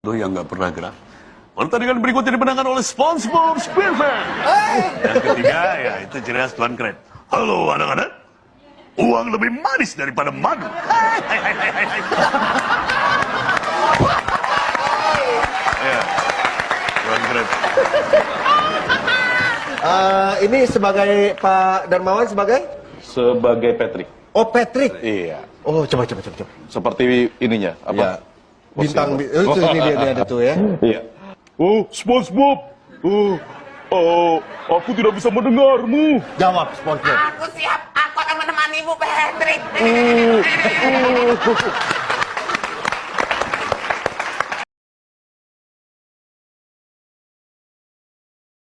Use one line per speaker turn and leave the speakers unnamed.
Yang nggak pernah gerak. Pertandingan berikutnya dimenangkan oleh SpongeBob SquarePants. Yang ketiga, ya itu ciri khas Tuan Keren. Halo anak-anak, uang lebih manis daripada madu. Ya, Tuan Keren.
Ini sebagai Pak Darmawan sebagai?
Sebagai Patrick.
Oh, Patrick.
Iya.
Oh, coba.
Seperti ininya, apa?
Ya. Bintang itu ini dia ada tuh ya.
Iya. Oh, SpongeBob. Aku tidak bisa mendengarmu.
Jawab SpongeBob.
Aku siap, aku akan menemani Ibu Patrick.